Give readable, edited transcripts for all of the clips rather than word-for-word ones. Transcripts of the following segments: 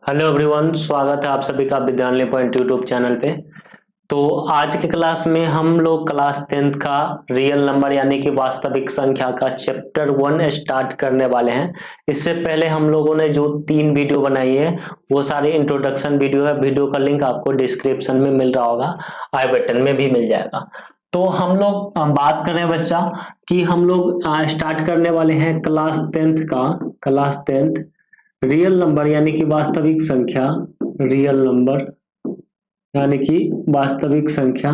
Hello everyone, स्वागत है आप सभी का विद्यालय पॉइंट यूट्यूब चैनल पे। तो आज के क्लास में हम लोग क्लास 10th का रियल नंबर यानी कि वास्तविक संख्या का चैप्टर 1 स्टार्ट करने वाले हैं। इससे पहले हम लोगों ने जो 3 वीडियो बनाई है वो सारे इंट्रोडक्शन वीडियो है। वीडियो का लिंक आपको डिस्क्रिप्शन में मिल रहा होगा, आई बटन में भी मिल जाएगा। तो हम लोग बात करें बच्चा कि हम लोग स्टार्ट करने वाले हैं क्लास 10th रियल नंबर यानी कि वास्तविक संख्या, रियल नंबर यानी कि वास्तविक संख्या,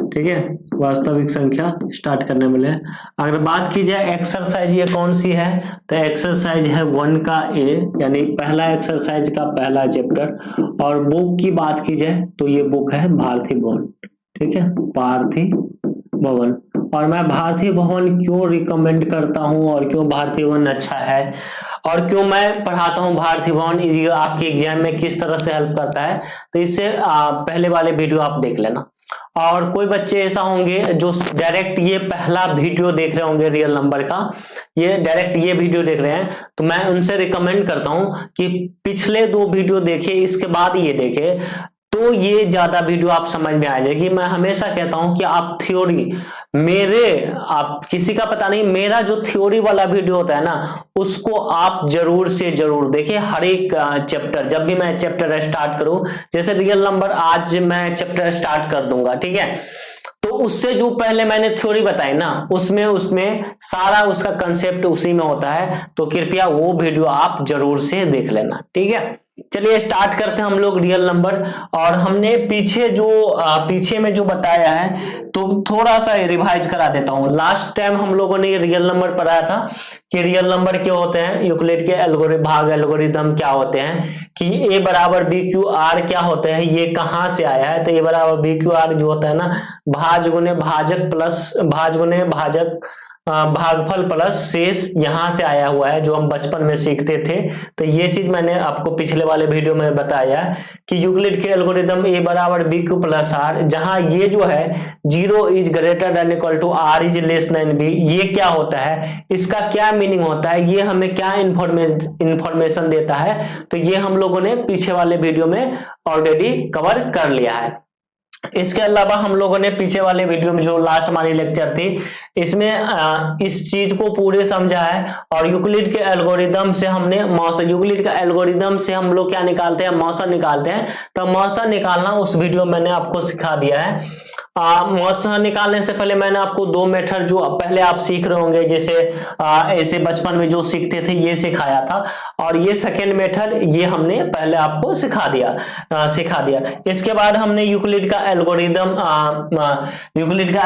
ठीक है, वास्तविक संख्या स्टार्ट करने वाले हैं। अगर बात की जाए एक्सरसाइज ये कौन सी है, तो एक्सरसाइज है 1 का ए यानी पहला एक्सरसाइज का पहला चैप्टर। और बुक की बात की जाए तो ये बुक है भारती भवन, ठीक है, भारती भवन। और मैं भारती भवन क्यों रिकमेंड करता हूं और क्यों भारती भवन अच्छा है और क्यों मैं पढ़ाता हूं भारती भवन, ये आपके एग्जाम में किस तरह से हेल्प करता है, तो इससे पहले वाले वीडियो आप देख लेना। और कोई बच्चे ऐसा होंगे जो डायरेक्ट ये पहला वीडियो देख रहे होंगे रियल नंबर का, ये डायरेक्ट ये वीडियो देख रहे हैं, तो मैं उनसे रिकमेंड करता हूं कि पिछले 2 वीडियो देखे, इसके बाद ये देखे, तो ये ज्यादा वीडियो आप समझ में आ जाएगी। मैं हमेशा कहता हूं कि आप थ्योरी आप किसी का पता नहीं, मेरा जो थ्योरी वाला वीडियो होता है ना उसको आप जरूर से जरूर देखिए। हर एक चैप्टर, जब भी मैं चैप्टर स्टार्ट करूं, जैसे रियल नंबर आज मैं चैप्टर स्टार्ट कर दूंगा, ठीक है, तो उससे जो पहले मैंने थ्योरी बताई ना उसमें सारा उसका कंसेप्ट उसी में होता है। तो कृपया वो वीडियो आप जरूर से देख लेना, ठीक है। चलिए स्टार्ट करते हैं हम लोग रियल नंबर। और हमने पीछे में जो बताया है तो थोड़ा सा रिवाइज करा देता हूं। लास्ट टाइम हम लोगों ने रियल नंबर पढ़ाया था कि रियल नंबर क्या होते हैं, यूक्लिड के भाग एल्गोरिदम क्या होते हैं, कि a बराबर बी क्यू आर क्या होते हैं, ये कहां से आया है। तो a बराबर बी क्यू आर जो होता है ना, भाज गुने भाजक प्लस भाज गुने भाजक भागफल प्लस शेष, यहां से आया हुआ है, जो हम बचपन में सीखते थे। तो ये चीज मैंने आपको पिछले वाले वीडियो में बताया कि यूक्लिड के एल्गोरिदम a बराबर बी क्यू प्लस आर, जहां ये जो है 0 is greater than equal to R is less than B, ये क्या होता है, इसका क्या मीनिंग होता है, ये हमें क्या इंफॉर्मेशन देता है, तो ये हम लोगों ने पीछे वाले वीडियो में ऑलरेडी कवर कर लिया है। इसके अलावा हम लोगों ने पीछे वाले वीडियो में जो लास्ट हमारी लेक्चर थी इसमें इस चीज को पूरे समझा है। और यूक्लिड के एल्गोरिदम से हमने यूक्लिड का एल्गोरिदम से हम लोग क्या निकालते हैं, मौसा निकालते हैं। तो मौसा निकालना उस वीडियो मैंने आपको सिखा दिया है। मौसा निकालने से पहले मैंने आपको 2 मेथड जो पहले आप सीख रहे होंगे, जैसे ऐसे बचपन में जो सीखते थे ये सिखाया था, और ये सेकेंड मेथड ये हमने पहले आपको सिखा दिया। इसके बाद हमने यूक्लिड का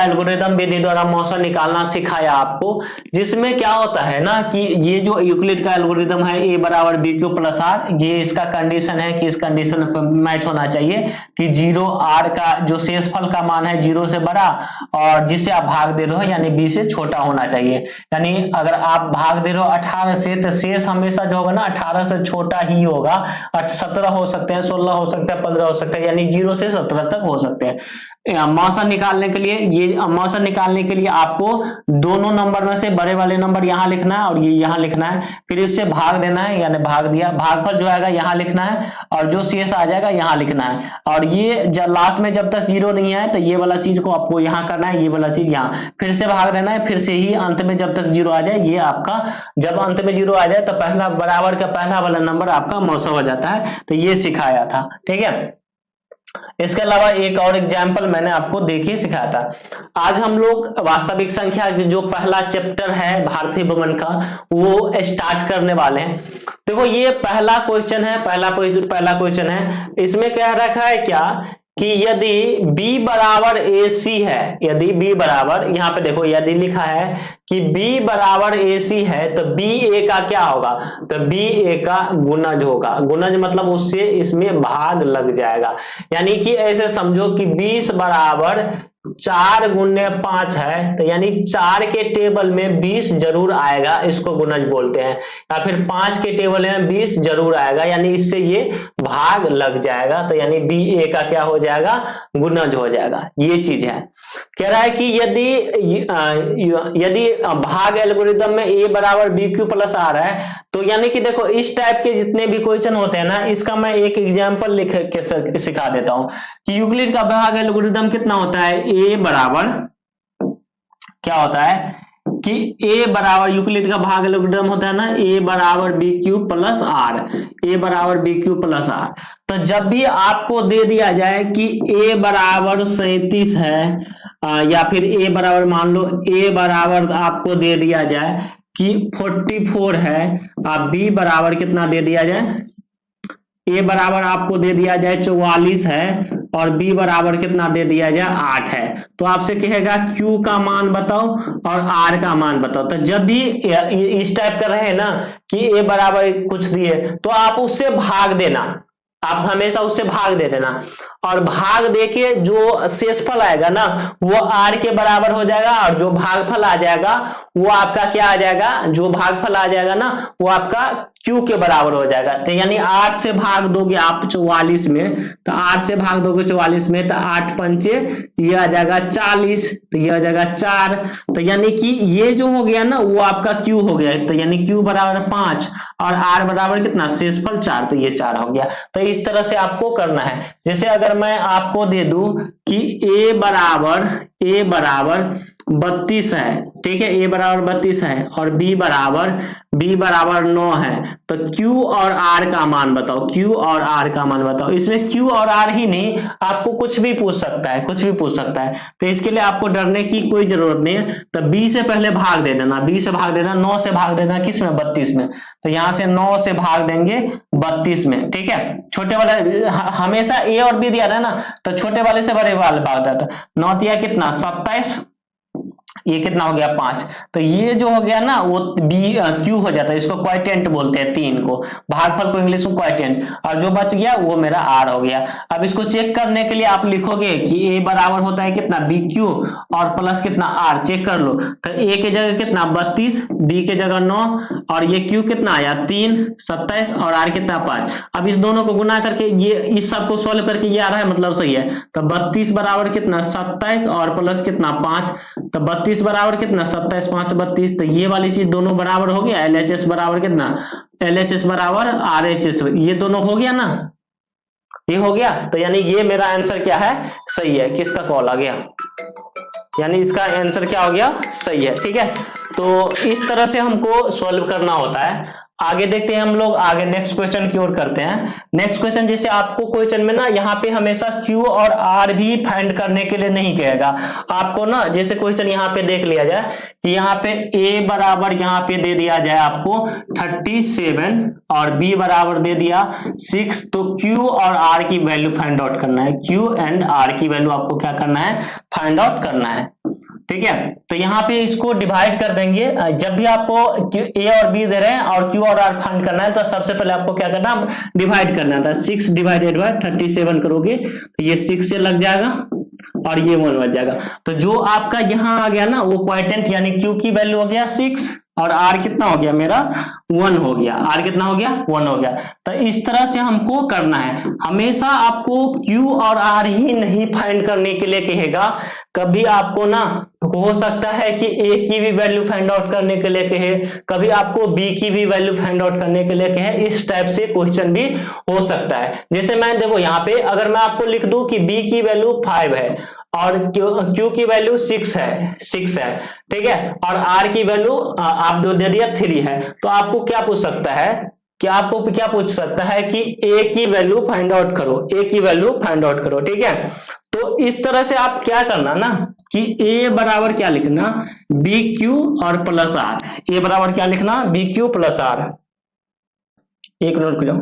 एल्गोरिदम विधि द्वारा मौसा निकालना सिखाया आपको, जिसमें क्या होता है ना कि ये जो यूक्लिड का एल्गोरिदम है a बराबर बी क्यू प्लस आर, ये इसका कंडीशन है कि इस कंडीशन पर मैच होना चाहिए कि 0 r का जो शेषफल का मान है 0 से बड़ा और जिसे आप भाग दे रहे हो यानी b से छोटा होना चाहिए। यानी अगर आप भाग दे रहे हो 18 से, तो शेष हमेशा जो होगा ना 18 से छोटा ही होगा। 17 हो सकते हैं, 16 हो सकते हैं, 15 हो सकते हैं, यानी 0 से 17 तक हो सकते हैं। मौसा निकालने के लिए आपको दोनों नंबर में से बड़े वाले नंबर यहां लिखना है और ये यहां लिखना है, फिर इससे भाग देना है, यानी भाग दिया, भागफल जो आएगा यहां लिखना है और जो शेष आ जाएगा यहां लिखना है। और ये जब लास्ट में जब तक 0 नहीं आए तो ये वाला चीज को आपको यहां करना है, ये वाला चीज यहां, फिर से भाग देना है, फिर से ही अंत में जब तक 0 आ जाए, ये आपका जब अंत में 0 आ जाए तो पहला बराबर का पहला वाला नंबर आपका मौसा हो जाता है। तो ये सिखाया था, ठीक है। इसके अलावा एक और एग्जाम्पल मैंने आपको देखिए सिखाया था। आज हम लोग वास्तविक संख्या जो पहला चैप्टर है भारती भवन का वो स्टार्ट करने वाले हैं। देखो ये पहला क्वेश्चन है, इसमें कह रखा है क्या कि यदि b बराबर AC है, यदि b बराबर, यहाँ पे देखो यदि लिखा है कि b बराबर AC है तो b a का क्या होगा, तो b a का गुणज होगा। गुणज मतलब उससे इसमें भाग लग जाएगा, यानी कि ऐसे समझो कि 20 बराबर 4 गुने 5 है, तो यानी 4 के टेबल में 20 जरूर आएगा, इसको गुणज बोलते हैं। या फिर 5 के टेबल में 20 जरूर आएगा, यानी इससे ये भाग लग जाएगा, तो यानी बी ए का क्या हो जाएगा, गुणज हो जाएगा। ये चीज है। कह रहा है कि यदि भाग एल्गोरिदम में ए बराबर बी क्यू प्लस आर है, तो यानी कि देखो इस टाइप के जितने भी क्वेश्चन होते हैं ना, इसका मैं एक एग्जांपल लिख के सिखा देता हूं कि यूक्लिड का भाग एल्गोरिदम कितना होता है। ए बराबर क्या होता है कि ए बराबर यूक्लिड का भाग एल्गोरिदम होता है ना, ए बराबर बी क्यू प्लस आर, ए बराबर बी क्यू प्लस आर। तो जब भी आपको दे दिया जाए कि ए बराबर 37 है, या फिर ए बराबर मान लो ए बराबर आपको दे दिया जाए कि 44 है, बी बराबर कितना दे दिया जाए, ए बराबर आपको दे दिया जाए 44 है, और बी बराबर कितना दे दिया जाए 8 है, तो आपसे कहेगा क्यू का मान बताओ और आर का मान बताओ। तो जब भी इस टाइप कर रहे हैं ना कि ए बराबर कुछ दिए, तो आप उससे भाग देना, आप हमेशा उससे भाग दे देना, और भाग देके जो शेषफल आएगा ना वो आर के बराबर हो जाएगा, और जो भागफल आ जाएगा वो आपका क्या आ जाएगा, जो भागफल आ जाएगा ना वो आपका क्यू के बराबर हो जाएगा। तो यानी 8 से भाग दोगे आप 44 में, तो 8 से भाग दोगे 44 में, तो 8 पंचे ये आ जाएगा 40, तो ये आ जाएगा 4, तो यानी कि ये जो हो गया ना वो आपका क्यू हो गया, तो यानी क्यू बराबर 5 और आर बराबर कितना, शेषफल 4, तो ये 4 हो गया। तो इस तरह से आपको करना है। जैसे अगर मैं आपको दे दूं कि ए बराबर 32 है, ठीक है, ए बराबर 32 है, और बी बराबर 9 है, तो क्यू और आर का मान बताओ, क्यू और आर का मान बताओ। इसमें क्यू और आर ही नहीं, आपको कुछ भी पूछ सकता है, कुछ भी पूछ सकता है, तो इसके लिए आपको डरने की कोई जरूरत नहीं है। तो बी से पहले भाग दे देना, बी से भाग देना, 9 से भाग देना, किस में, 32 में, तो यहां से 9 से भाग देंगे 32 में, ठीक है। छोटे वाले हमेशा ए और बी दिया था ना, तो छोटे वाले से बड़े वाले भाग देता, 9 दिया कितना 27, ये कितना हो गया 5, तो ये जो हो गया ना वो बी क्यू हो जाता है, इसको क्वाइटेंट बोलते हैं, 3 को, भागफल को इंग्लिश में क्वाइटेंट, और जो बच गया वो मेरा आर हो गया। अब इसको चेक करने के लिए आप लिखोगे कि ए बराबर होता है कितना, बी क्यू और प्लस कितना आर, चेक कर लो। तो ए के जगह कितना 32, बी के जगह 9, और ये क्यू कितना आया 3, 27, और आर कितना 5। अब इस दोनों को गुना करके ये इस सब को सोल्व करके ये आ रहा है, मतलब सही है। तो 32 बराबर कितना 27 और प्लस कितना 5, तो 32 बराबर कितना 27, 5 32, तो ये वाली चीज दोनों बराबर हो गया। एलएचएस बराबर कितना, एलएचएस बराबर आरएचएस, ये दोनों हो गया ना, ये हो गया। तो यानी ये मेरा आंसर क्या है, सही है। किसका कॉल आ गया, यानी इसका आंसर क्या हो गया, सही है, ठीक है। तो इस तरह से हमको सॉल्व करना होता है। आगे देखते हैं हम लोग, आगे नेक्स्ट क्वेश्चन की ओर करते हैं। नेक्स्ट क्वेश्चन, जैसे आपको क्वेश्चन में ना यहाँ पे हमेशा क्यू और आर भी फाइंड करने के लिए नहीं कहेगा आपको ना। जैसे क्वेश्चन यहाँ पे देख लिया जाए कि यहाँ पे ए बराबर यहाँ पे दे दिया जाए आपको 37 और बी बराबर दे दिया 6, तो क्यू और आर की वैल्यू फाइंड आउट करना है, क्यू एंड आर की वैल्यू आपको क्या करना है, फाइंड आउट करना है, ठीक है। तो यहाँ पे इसको डिवाइड कर देंगे। जब भी आपको ए और बी दे रहे हैं और क्यू और आर फाइंड करना है, तो सबसे पहले आपको क्या करना है, डिवाइड करना था। 6 डिवाइडेड बाय 37 करोगे तो ये 6 से लग जाएगा और ये 1 बच जाएगा। तो जो आपका यहाँ आ गया ना वो क्वाइटेंट, यानी क्यू की वैल्यू हो गया 6 और आर कितना हो गया मेरा 1 हो गया, आर कितना हो गया 1 हो गया। तो इस तरह से हमको करना है। हमेशा आपको क्यू और आर ही नहीं फाइंड करने के लिए कहेगा, कभी आपको ना हो सकता है कि ए की भी वैल्यू फाइंड आउट करने के लिए कहे, कभी आपको बी की भी वैल्यू फाइंड आउट करने के लिए कहे। इस टाइप से क्वेश्चन भी हो सकता है। जैसे मैं देखो यहाँ पे अगर मैं आपको लिख दूं कि बी की वैल्यू 5 है और क्यू की वैल्यू 6 है, ठीक है, और आर की वैल्यू आप दे दिया 3 है, तो आपको क्या पूछ सकता है, क्या आपको क्या पूछ सकता है कि ए की वैल्यू फाइंड आउट करो, ए की वैल्यू फाइंड आउट करो, ठीक है। तो इस तरह से आप क्या करना ना कि ए बराबर क्या लिखना, बी क्यू और प्लस आर, ए बराबर क्या लिखना, बी क्यू प्लस आर। एक नोट लो।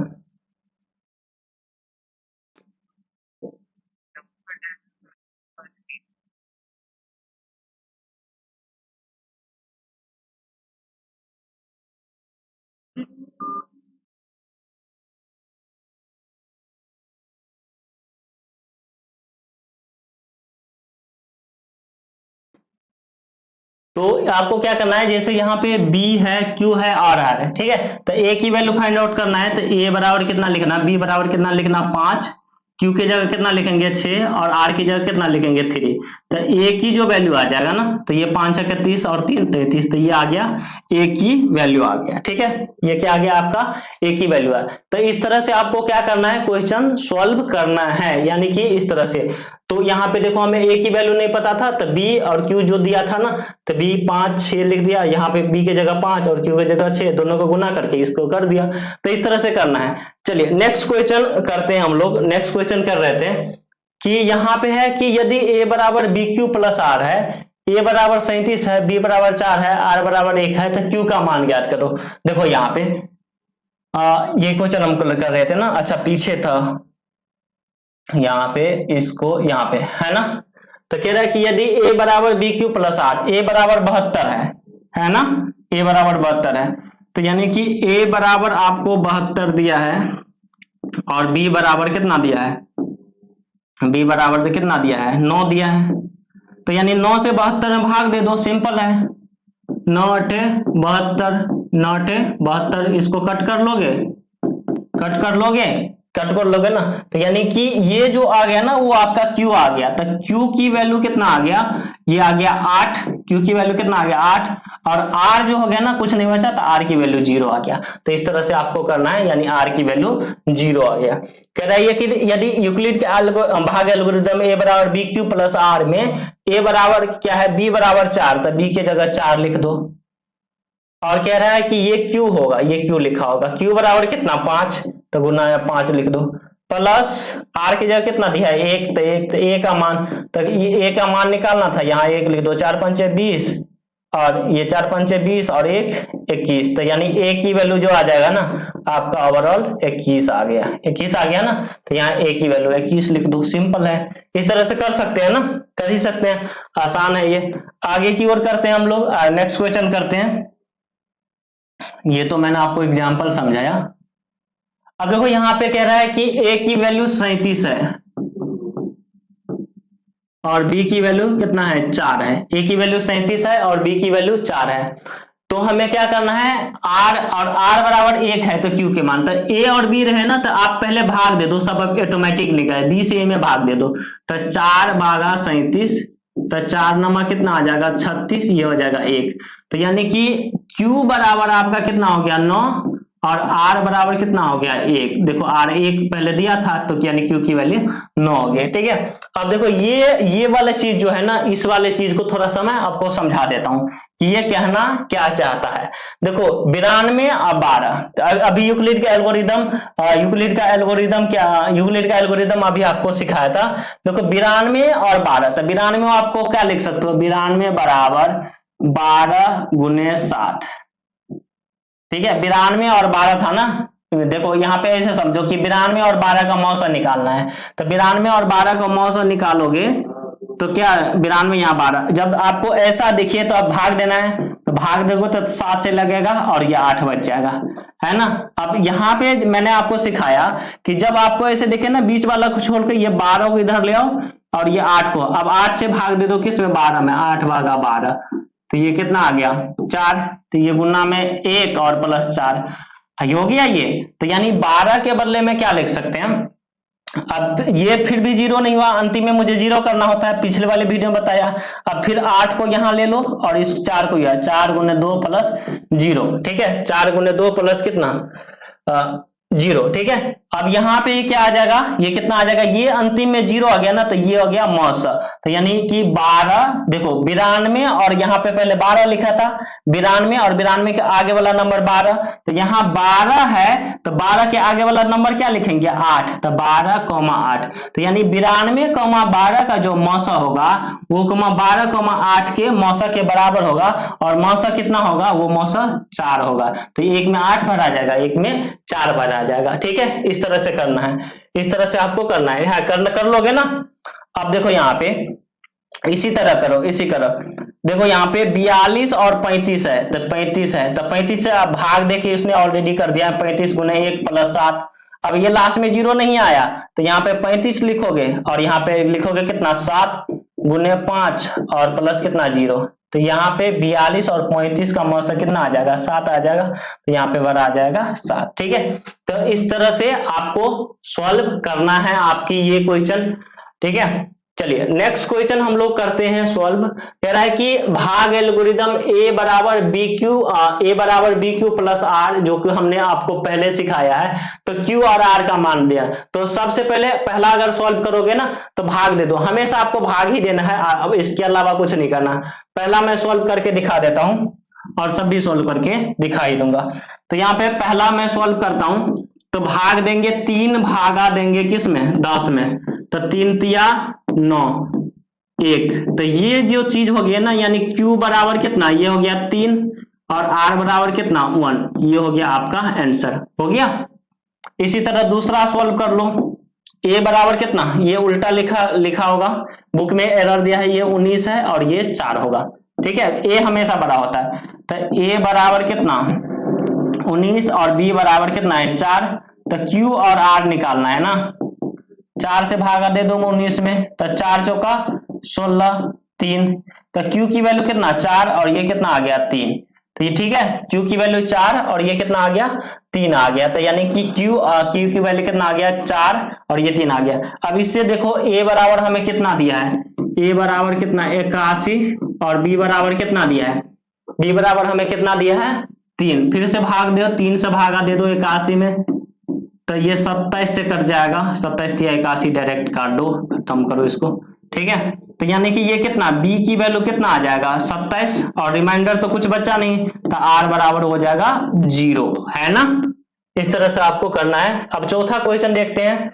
तो आपको क्या करना है, जैसे यहाँ पे B है, Q है, R है, ठीक है। तो A की वैल्यू फाइंड आउट करना है, तो A बराबर कितना लिखना, B बराबर कितना लिखना 5, Q की जगह कितना लिखेंगे 6 और R की जगह कितना लिखेंगे 3। तो A की जो वैल्यू आ जाएगा ना, तो ये 5 है 30 और 3 33, तो ये आ गया A की वैल्यू आ गया, ठीक है। ये क्या आ गया आपका A की वैल्यू है। तो इस तरह से आपको क्या करना है, क्वेश्चन सॉल्व करना है, यानी कि इस तरह से। तो यहाँ पे देखो हमें A की वैल्यू नहीं पता था, तो B और Q जो दिया था ना, तो B 5 6 लिख दिया, यहाँ पे B की जगह 5 और Q की जगह 6, दोनों को गुना करके इसको कर दिया। तो इस तरह से करना है। चलिए नेक्स्ट क्वेश्चन करते हैं हम लोग। नेक्स्ट क्वेश्चन कर रहे थे कि यहाँ पे है कि यदि A बराबर BQ प्लस R है, A बराबर 37 है, B बराबर 4 है, R बराबर 1 है, तो Q का मान ज्ञात करो। देखो यहाँ पे ये क्वेश्चन हम कर रहे थे ना, अच्छा पीछे था, यहाँ पे इसको यहाँ पे है ना। तो कह रहा है कि यदि A बराबर BQ प्लस R, A बराबर 72 है ना, A बराबर 72 है, तो यानी कि A बराबर आपको 72 दिया है और B बराबर कितना दिया है, B बराबर तो कितना दिया है 9 दिया है। तो यानी 9 से 72 में भाग दे दो, सिंपल है। 9 अठे 72, 9 अठे 72, इसको कट कर लोगे, कट कर लोगे, कट कर लोगे ना। तो यानी कि ये जो आ गया ना वो आपका Q आ गया। तो Q की वैल्यू कितना आ गया, ये आ गया 8, Q की वैल्यू कितना आ गया 8, और R जो हो गया ना कुछ नहीं बचा, तो R की वैल्यू 0 आ गया। तो इस तरह से आपको करना है, यानी R की वैल्यू 0 आ गया। कह रहा है कि यदि यूक्लिड के भाग एल्गोरिथम A बराबर BQ प्लस R में A बराबर क्या है, B बराबर 4, तो B की जगह 4 लिख दो। और कह रहा है कि ये Q होगा, ये Q लिखा होगा, Q बराबर कितना 5, तो गुना 5 लिख दो, प्लस R की जगह कितना दिया है 1, तो 1, तो A का मान, तो ये A का मान निकालना था, यहाँ 1 लिख दो, 4 पंचे 20 और ये 4 पंचे 20 और 1 21, तो यानी A की वैल्यू जो आ जाएगा ना आपका ओवरऑल 21 आ गया, 21 आ गया ना। तो यहाँ A की वैल्यू 21 लिख दो, सिंपल है। इस तरह से कर सकते हैं ना, कर ही सकते हैं, आसान है ये। आगे की ओर करते हैं हम लोग, नेक्स्ट क्वेश्चन करते हैं। ये तो मैंने आपको एग्जाम्पल समझाया। अब देखो यहाँ पे कह रहा है कि A की वैल्यू 37 है और B की वैल्यू कितना है 4 है। A की वैल्यू 37 है और B की वैल्यू 4 है। तो हमें क्या करना है, R और R बराबर 1 है, तो Q के मान, तो A और B रहे ना, तो आप पहले भाग दे दो, सब ऑटोमेटिक निकले, B से A में भाग दे दो, तो 4 भागा 37, तो 4 नमा कितना आ जाएगा 36, ये हो जाएगा 1। तो यानी कि Q बराबर आपका कितना हो गया 9 और R बराबर कितना हो गया 1। देखो R 1 पहले दिया था, तो यानी Q की वैल्यू 9 हो गई, ठीक है। अब देखो ये वाला चीज जो है ना, इस वाले चीज को थोड़ा सा मैं आपको समझा देता हूं कि ये कहना क्या चाहता है। देखो 92 और 12, अभी यूक्लिड का एल्गोरिदम अभी आपको सिखाया था। देखो 92 और 12, तो 92 आपको क्या लिख सकते हो, 92 बराबर 12 गुने 7, ठीक है। 92 और 12 था ना, देखो यहाँ पे ऐसे समझो कि 92 और 12 का मौसा निकालना है, तो 92 और 12 का मौसा निकालोगे तो क्या 92 यहाँ 12, जब आपको ऐसा दिखिए तो आप भाग देना है, तो भाग दोगे तो 7 से लगेगा और ये 8 बच जाएगा, है ना। अब यहाँ पे मैंने आपको सिखाया कि जब आपको ऐसे दिखे ना, बीच वाला को छोड़ के ये 12 को इधर ले आओ और ये 8 को, अब 8 से भाग दे दो किस में 12 में, 8 भागा 12, तो ये कितना आ गया 4, तो ये गुना में 1 और प्लस 4 हो गया ये। तो यानी 12 के बदले में क्या लिख सकते हैं, अब ये फिर भी 0 नहीं हुआ, अंतिम में मुझे 0 करना होता है, पिछले वाले वीडियो में बताया। अब फिर 8 को यहां ले लो और इस 4 को, 4 गुने 2 प्लस 0, ठीक है, 4 गुने 2 प्लस कितना 0, ठीक है। अब यहाँ पे क्या आ जाएगा, ये कितना आ जाएगा, ये अंतिम में 0 आ गया ना, तो ये हो गया मौसा। तो यानी कि 12, देखो 92 और यहाँ पे पहले 12 लिखा था, 92 और 92 के आगे वाला नंबर 12, तो यहाँ 12 है, तो 12 के आगे वाला नंबर क्या लिखेंगे 8, तो 12,8, तो यानी 92,12 का जो मौसा होगा वो 12,8 के मौसा के बराबर होगा, और मौसा कितना होगा, वो मौसा 4 होगा। तो एक में 8 भरा जाएगा, एक में 4 भरा जाएगा, ठीक है। इस तरह से करना है, इस तरह से आपको करना है, हाँ कर लोगे ना। अब देखो यहाँ पे इसी तरह करो, देखो यहाँ पे 42 और 35 है, तो 35 है, तो 35 से आप भाग देखिए, उसने ऑलरेडी कर दिया है, 35 गुने 1 प्लस 7। अब ये लास्ट में 0 नहीं आया, तो यहाँ पे 35 लिखोगे और यहाँ पे लिखोगे कितना 7 गुने 5 और प्लस कितना 0, तो यहाँ पे 42 और 35 का मौसा कितना आ जाएगा, 7 आ जाएगा। तो यहाँ पे बड़ा आ जाएगा 7। ठीक है, तो इस तरह से आपको सॉल्व करना है आपकी ये क्वेश्चन। ठीक है, चलिए नेक्स्ट क्वेश्चन हम लोग करते हैं सॉल्व। कह रहा है कि भाग एल्गोरिदम a बराबर बी क्यू प्लस आर, जो कि हमने आपको पहले सिखाया है। तो q और r का मान दिया, तो सबसे पहले पहला अगर सॉल्व करोगे ना तो भाग दे दो, हमेशा आपको भाग ही देना है, अब इसके अलावा कुछ नहीं करना। पहला मैं सॉल्व करके दिखा देता हूं और सब भी सॉल्व करके दिखाई दूंगा। तो यहाँ पे पहला मैं सॉल्व करता हूं, तो भाग देंगे 3 भागा देंगे किसमें, 10 में। तो 3 तिया 9 1। तो ये जो चीज हो गया ना, यानी q बराबर कितना, ये हो गया 3 और r बराबर कितना 1, ये हो गया आपका आंसर हो गया। इसी तरह दूसरा सॉल्व कर लो। a बराबर कितना, ये उल्टा लिखा होगा, बुक में एरर दिया है, ये 19 है और ये 4 होगा। ठीक है, a हमेशा बड़ा होता है। तो a बराबर कितना 19 और b बराबर कितना है 4। तो q और r निकालना है ना, 4 से भागा दे दो 19 में, तो 4 चौका 16 3। तो q की वैल्यू कितना 4 और ये कितना आ गया 3। तो ये ठीक है, q की वैल्यू 4 और ये कितना आ गया 3 आ गया। तो यानी कि q की वैल्यू कितना आ गया 4 और ये 3 आ गया। अब इससे देखो a बराबर हमें कितना दिया है, a बराबर कितना 81 और b बराबर कितना दिया है, b बराबर हमें कितना दिया है 3। फिर से भाग दो, 3 से भागा दे दो 81 में, तो ये 27 से कट जाएगा, 27 या 81 डायरेक्ट काट दो, खत्म करो इसको। ठीक है, तो यानी कि ये कितना b की वैल्यू कितना आ जाएगा 27 और रिमाइंडर तो कुछ बचा नहीं, तो r बराबर हो जाएगा 0, है ना। इस तरह से आपको करना है। अब चौथा क्वेश्चन देखते हैं।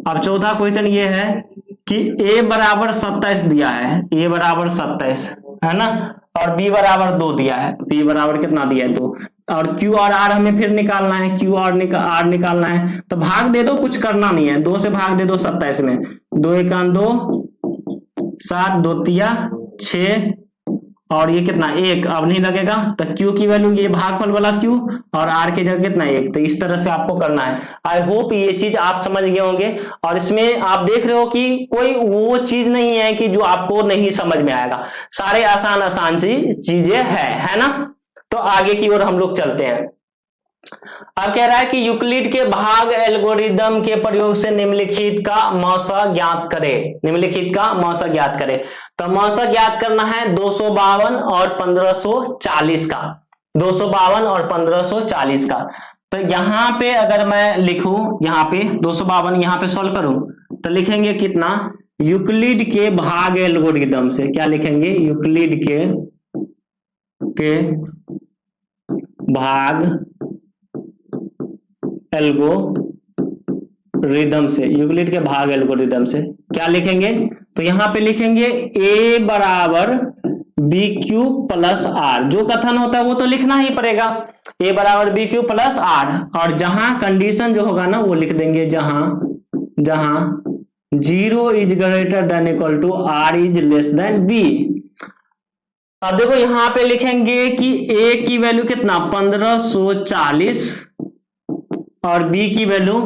अब चौथा क्वेश्चन ये है कि a बराबर 27 दिया है, a बराबर 27 है ना, और b बराबर 2 दिया है, b बराबर कितना दिया है 2, और q और r हमें फिर निकालना है, q और r निकालना है। तो भाग दे दो, कुछ करना नहीं है, 2 से भाग दे दो 27 में, 2 1 2 7 2 तिया 6 और ये कितना 1, अब नहीं लगेगा। तो q की वैल्यू ये भागफल वाला q और r की जगह कितना 1। तो इस तरह से आपको करना है। आई होप ये चीज आप समझ गए होंगे, और इसमें आप देख रहे हो कि कोई वो चीज नहीं है कि जो आपको नहीं समझ में आएगा, सारे आसान सी चीजें है ना। तो आगे की ओर हम लोग चलते हैं। अब कह रहा है कि यूक्लिड के भाग एल्गोरिदम के प्रयोग से निम्नलिखित का मौसा ज्ञात करें, निम्नलिखित का मौसा ज्ञात करें। तो मौसा ज्ञात करना है 252 और 1540 का, 252 और 1540 का। तो यहां पे अगर मैं लिखूं, यहाँ पे 252 यहाँ पे सॉल्व करूं, तो लिखेंगे कितना, यूक्लिड के भाग एल्गोरिदम से, क्या लिखेंगे, यूक्लिड के भाग एल्गोरिदम से, यूक्लिड के भाग एल्गोरिदम से क्या लिखेंगे, तो यहां पे लिखेंगे a बराबर बी क्यू प्लस आर। जो कथन होता है वो तो लिखना ही पड़ेगा, a बराबर बी क्यू प्लस आर, और जहां कंडीशन जो होगा ना वो लिख देंगे, जहां 0 is greater than equal to r is less than b। अब देखो यहां पे लिखेंगे कि a की वैल्यू कितना 1540 और b की वैल्यू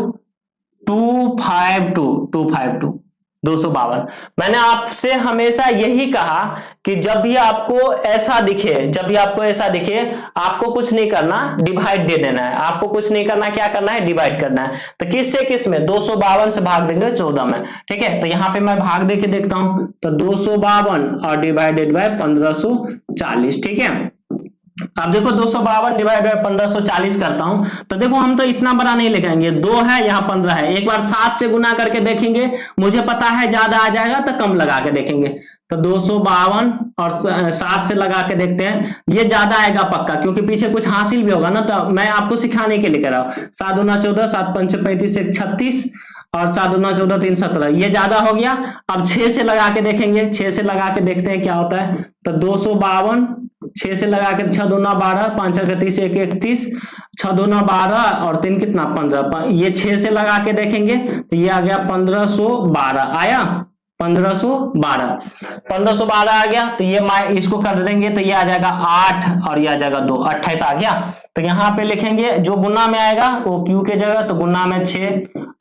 252। मैंने आपसे हमेशा यही कहा कि जब भी आपको ऐसा दिखे, आपको कुछ नहीं करना, डिवाइड दे देना है, आपको कुछ नहीं करना, क्या करना है, डिवाइड करना है। तो किस में 252 से भाग देंगे 14 में। ठीक है, तो यहाँ पे मैं भाग दे के देखता हूं, तो 252 और डिवाइडेड बाय 1540। ठीक है, अब देखो 252 डिवाइड बाय 1540 करता हूं, तो देखो हम तो इतना बड़ा नहीं लिखेंगे, 2 है यहाँ 15 है, एक बार 7 से गुना करके देखेंगे, मुझे पता है ज्यादा आ जाएगा तो कम लगा के देखेंगे। तो 252 और 7 से लगा के देखते हैं, ये ज्यादा आएगा पक्का, क्योंकि पीछे कुछ हासिल भी होगा ना, तो मैं आपको सिखाने के लिए कह रहा हूं। 7 दूना 14, 7 पंच 35, 1 36 और 7 दूना 14 3 17, ये ज्यादा हो गया। अब 6 से लगा के देखेंगे, 6 से लगा के देखते हैं क्या होता है। तो 252 6 से लगा के 6 दूना 12, 5 31 1 31, 6 दूना 12 और 3 कितना 15, ये 6 से लगा के देखेंगे तो ये आ गया 1512, आया 1512 आ गया। तो ये इसको कर देंगे तो ये आ जाएगा 8 और ये आ जाएगा 2, 28 आ गया। तो यहाँ पे लिखेंगे जो गुना में आएगा वो क्यू के जगह, तो गुना में 6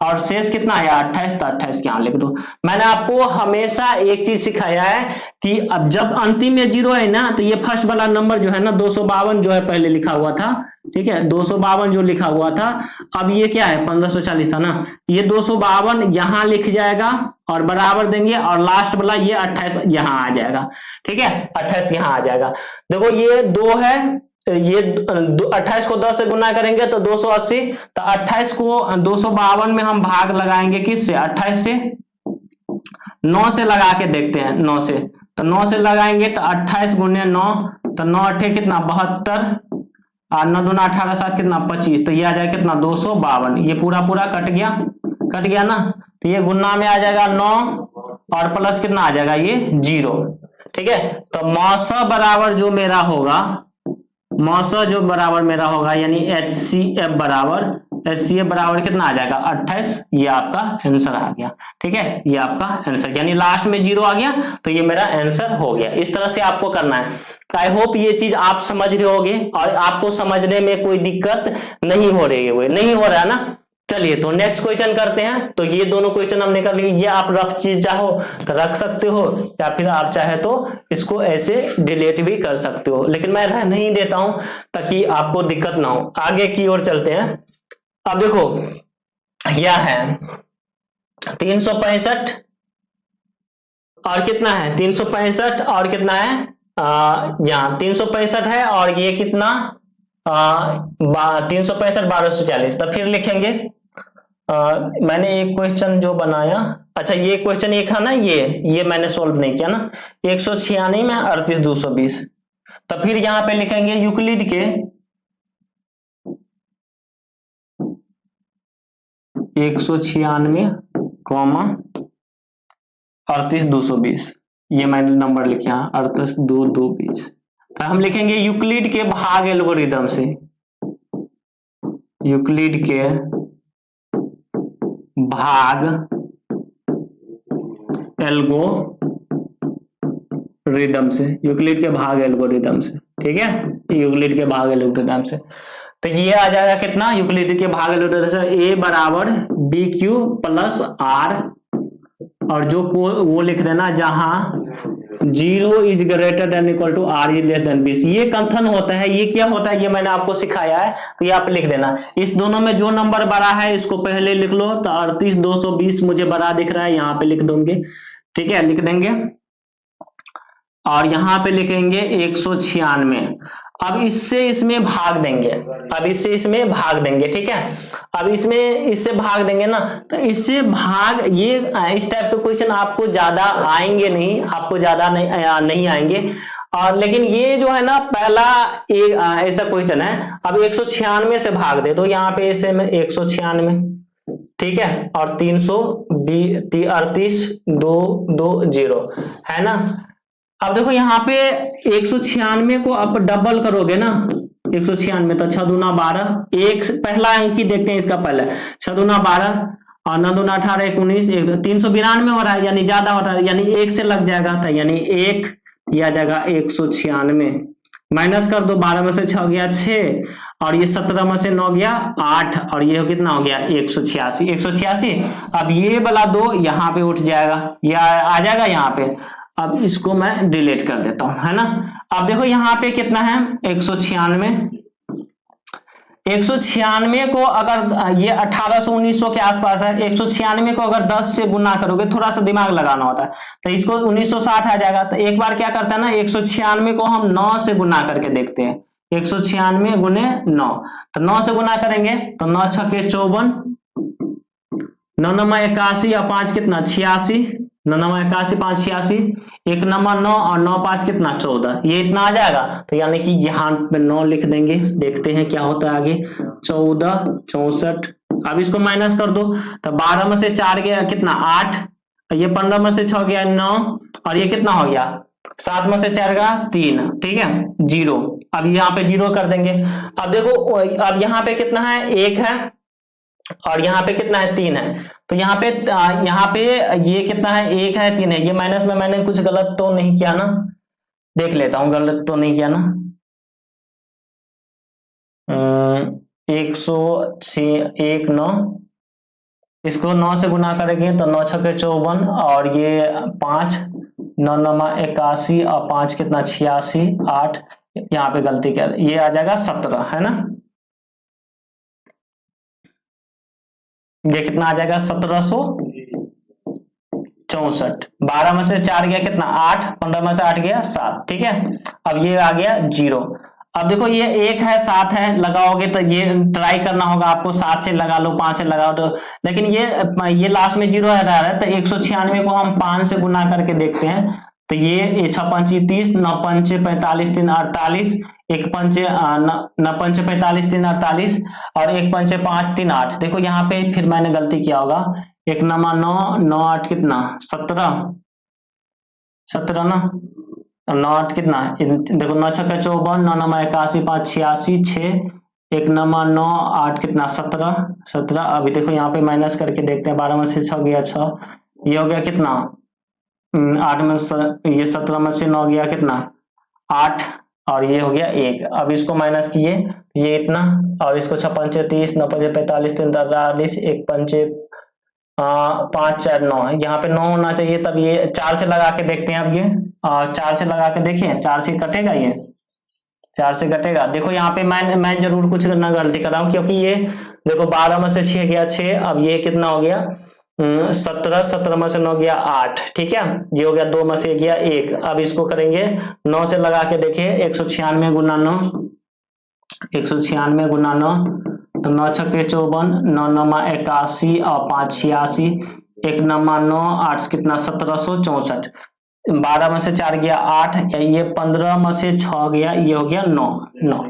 और शेष कितना आया 28, तो 28 यहाँ लिख दो। मैंने आपको हमेशा एक चीज सिखाया है कि अब जब अंतिम में जीरो है ना, तो ये फर्स्ट वाला नंबर जो है ना 252 जो है पहले लिखा हुआ था, ठीक है 252 जो लिखा हुआ था, अब ये क्या है 1540 था ना, ये 252 यहां लिख जाएगा और बराबर देंगे, और लास्ट वाला ये 28 यहां आ जाएगा, ठीक है 28 यहां आ जाएगा। देखो ये 2 है, ये 28 को 10 से गुना करेंगे तो 280, तो 28 को 252 में हम भाग लगाएंगे किससे 28 से, 9 से लगा के देखते हैं, 9 से, तो 9 से लगाएंगे तो 28 गुने 9, तो 9 अठे कितना 72, और 9 दूना 18 7 कितना 25, तो ये आ जाएगा कितना 252, ये पूरा पूरा कट गया ना, तो ये गुना में आ जाएगा 9 और प्लस कितना आ जाएगा ये 0, ठीक है। तो मौसा बराबर जो मेरा होगा, मौसा जो बराबर मेरा होगा यानी HCF बराबर कितना आ जाएगा 28, ये आपका आंसर आ गया, ठीक है ये आपका आंसर, यानी लास्ट में 0 आ गया तो ये मेरा आंसर हो गया। इस तरह से आपको करना है। आई होप ये चीज आप समझ रहे होगे और आपको समझने में कोई दिक्कत नहीं हो रही है, नहीं हो रहा है ना। चलिए तो नेक्स्ट क्वेश्चन करते हैं। तो ये दोनों क्वेश्चन हमने कर लिए, ये आप रफ चीज चाहो तो रख सकते हो, या फिर आप चाहे तो इसको ऐसे डिलीट भी कर सकते हो, लेकिन मैं नहीं देता हूं ताकि आपको दिक्कत ना हो। आगे की ओर चलते हैं। अब देखो क्या है 365 और कितना है 365 और कितना है यहाँ 365 है, और ये कितना 365 1240, तो फिर लिखेंगे मैंने एक क्वेश्चन जो बनाया, अच्छा ये क्वेश्चन एक है ना, ये मैंने सोल्व नहीं किया ना, 196 में 38 220, तो फिर यहां पे लिखेंगे यूक्लिड के 196 कॉमा 38 220, ये मैंने नंबर लिखा 38 2 220, तो हम लिखेंगे यूक्लिड के भाग एल्गोरिदम से, यूक्लिड के भाग एल्गोरिदम से, यूक्लिड के भाग एल्गोरिदम से, ठीक है यूक्लिड के भाग एल्गोरिदम से। तो ये आ जाएगा कितना यूक्लिड के भाग एल्गोरिदम से a बराबर BQ प्लस R, और जो वो लिख देना जहां 0 is greater than equal to R is less than 20, ये कंथन होता है। ये क्या होता है ये मैंने आपको सिखाया है, तो ये आप लिख देना। इस दोनों में जो नंबर बड़ा है इसको पहले लिख लो, तो 38 220 मुझे बड़ा दिख रहा है, यहाँ पे लिख दूंगे, ठीक है लिख देंगे, और यहाँ पे लिखेंगे 196। अब इससे इसमें भाग देंगे, अब इससे इसमें भाग देंगे, ठीक है। अब इसमें इससे भाग देंगे ना, तो इससे भाग ये इस टाइप के क्वेश्चन आपको ज्यादा आएंगे नहीं, आपको ज्यादा नहीं आएंगे, और लेकिन ये जो है ना पहला एक ऐसा क्वेश्चन है। अब 196 से भाग दे दो, यहाँ पे ऐसे में 196, ठीक है, और 338 220 है ना। अब देखो यहाँ पे 196 को आप डबल करोगे ना, 196 तो 6 दूना 12, एक पहला अंकी देखते हैं इसका पहले, 6 दूना 12 और 9 दूना 18 19 392 हो रहा है, यानी ज्यादा हो रहा है, यानी 1 से लग जाएगा, था यानी 1 यह आ जाएगा 196, माइनस कर दो, 12 में से 6 गया 6, और ये 17 में से 9 गया 8, और ये कितना हो गया 186। अब ये वाला 2 यहाँ पे उठ जाएगा, यह आ जाएगा यहाँ पे। अब इसको मैं डिलीट कर देता हूं, है ना। अब देखो यहाँ पे कितना है 196 को अगर ये 1800 1900 के आसपास है, 196 को अगर 10 से गुना करोगे, थोड़ा सा दिमाग लगाना होता है, तो इसको 1960 आ जाएगा। तो एक बार क्या करता है ना 196 को हम 9 से गुना करके देखते हैं, 196 गुने 9, तो 9 से गुना करेंगे तो 9 छके 54, 9 नमा 81 और 5 कितना 86, 9 नमा 81 5 86, 1 नमा 9 और 9 5 कितना 14, ये इतना आ जाएगा। तो यानी कि यहाँ पे 9 लिख देंगे, देखते हैं क्या होता है आगे, 14 64। अब इसको माइनस कर दो, तो 12 में से 4 गया कितना 8, ये 15 में से 6 गया 9, और ये कितना हो गया 7 में से 4 गया 3, ठीक है 0। अब यहाँ पे 0 कर देंगे। अब देखो अब यहाँ पे कितना है 1 है, और यहाँ पे कितना है 3 है, तो यहाँ पे ये कितना है 1 है 3 है, ये माइनस में मैंने कुछ गलत तो नहीं किया ना, देख लेता हूं गलत तो नहीं किया ना। 106 1 9 इसको 9 से गुना करेंगे तो 9 छक्के 54 और ये 5 9 9 81 और 5 कितना 86 8 यहाँ पे गलती कर ये आ जाएगा 17 है ना। ये कितना आ जाएगा 1764। 12 में से 4 गया कितना 8, 15 में से 8 गया 7। ठीक है, अब ये आ गया 0। अब देखो ये 1 है 7 है, लगाओगे तो ये ट्राई करना होगा आपको, 7 से लगा लो 5 से लगाओ तो, लेकिन ये लास्ट में 0 है तो 196 को हम 5 से गुना करके देखते हैं तो ये 6 5 30 9 5 45 3 48 1 5 9 5 45 3 48 और 1 5 5 3 8। देखो यहाँ पे फिर मैंने गलती किया होगा, 1 9 9 9 8 कितना 17 ना, 9 8 कितना देखो 9 छक्का 54 9 9 81 5 86 6 1 9 9 8 कितना 17। अभी देखो यहाँ पे माइनस करके देखते हैं, 12 में से 6 गया 6, ये हो गया कितना 8 में ये 17 में से 9 गया कितना 8 और ये हो गया 1। अब इसको माइनस किए ये इतना और इसको 6 5 30 9 5 45 3 43 1 5 5 4 9 यहाँ पे 9 होना चाहिए, तब ये 4 से लगा के देखते हैं। अब ये 4 से लगा के देखिए 4 से कटेगा, ये 4 से कटेगा। देखो यहाँ पे मैं जरूर कुछ ना गलती कर रहा हूँ क्योंकि ये देखो 12 में से 6 गया 6, अब ये कितना हो गया 17 में से 9 गया 8। ठीक है, ये हो गया 2 में से गया 1। अब इसको करेंगे 9 से लगा के देखिए 196 गुना 9 196 गुना 9 तो 9 छक्के 54 9 9 81 और 5 86 1 9 9 8 कितना 1764। 12 में से 4 गया 8, ये 15 में से 6 गया, ये हो गया 9।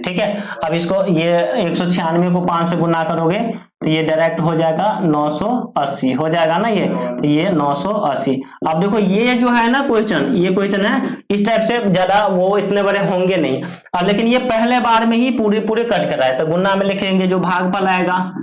ठीक है, अब इसको ये 196 को 5 से गुना करोगे तो ये डायरेक्ट हो जाएगा 980 हो जाएगा ना, ये 980। अब देखो ये जो है ना क्वेश्चन, ये क्वेश्चन है इस टाइप से, ज्यादा वो इतने बड़े होंगे नहीं। अब लेकिन ये पहले बार में ही पूरे कट कर रहा है तो गुना में लिखेंगे जो भागफल आएगा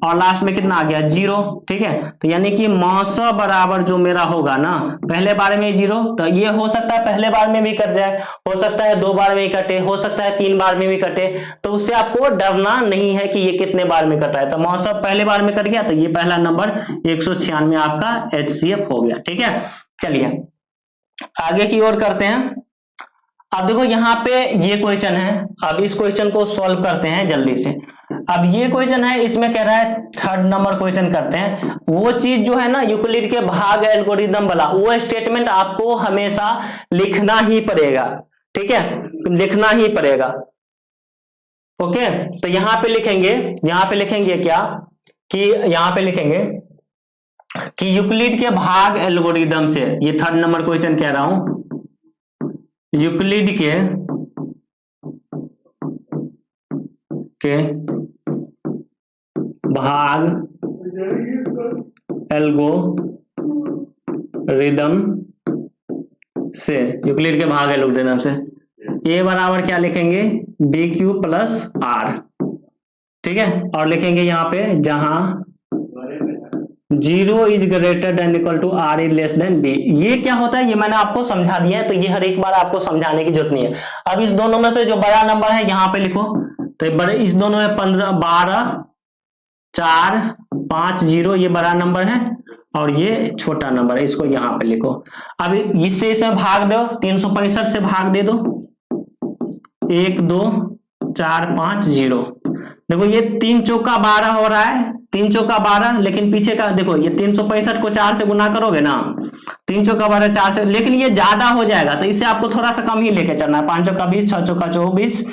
और लास्ट में कितना आ गया 0। ठीक है, तो यानी कि 900 बराबर जो मेरा होगा ना पहले बार में 0, तो ये हो सकता है पहले बार में भी कट जाए, हो सकता है 2 बार में ही कटे, हो सकता है 3 बार में भी कटे, तो उससे आपको डरना नहीं है कि ये कितने बार में कट रहा है। तो 900 पहले बार में कट गया तो ये पहला नंबर 196 आपका HCF हो गया। ठीक है, चलिए आगे की ओर करते हैं। अब देखो यहाँ पे ये क्वेश्चन है, अब इस क्वेश्चन को सॉल्व करते हैं जल्दी से। अब ये क्वेश्चन है, इसमें कह रहा है 3rd नंबर क्वेश्चन करते हैं। वो चीज जो है ना यूक्लिड के भाग एल्गोरिदम वाला, वो स्टेटमेंट आपको हमेशा लिखना ही पड़ेगा। ठीक है, लिखना ही पड़ेगा। ओके, तो यहाँ पे लिखेंगे क्या कि यहाँ पे लिखेंगे कि यूक्लिड के भाग एल्गोरिदम से, ये 3rd नंबर क्वेश्चन कह रहा हूं, यूक्लिड के भाग एल्गोरिदम से, यूक्लिड के भाग एल्गोरिदम से ए बराबर क्या लिखेंगे BQ प्लस R। ठीक है, और लिखेंगे यहाँ पे जहां 0 is greater than equal to R is less than B। ये क्या होता है ये मैंने आपको समझा दिया है, तो ये हर एक बार आपको समझाने की जरूरत नहीं है। अब इस दोनों में से जो बड़ा नंबर है यहाँ पे लिखो, तो बड़े इस दोनों में 15 12 4 5 0 ये बड़ा नंबर है और ये छोटा नंबर है, इसको यहाँ पे लिखो। अब इससे इसमें भाग दो, 365 से भाग दे दो, 1 2 4 5 0। देखो ये 3 चौका 12 हो रहा है, 3 चौका 12, लेकिन पीछे का देखो ये 365 को 4 से गुना करोगे ना, 3 चौका 12 4 से, लेकिन ये ज्यादा हो जाएगा तो इससे आपको थोड़ा सा कम ही लेके चलना है। 5 चौका 20 6 चौका 24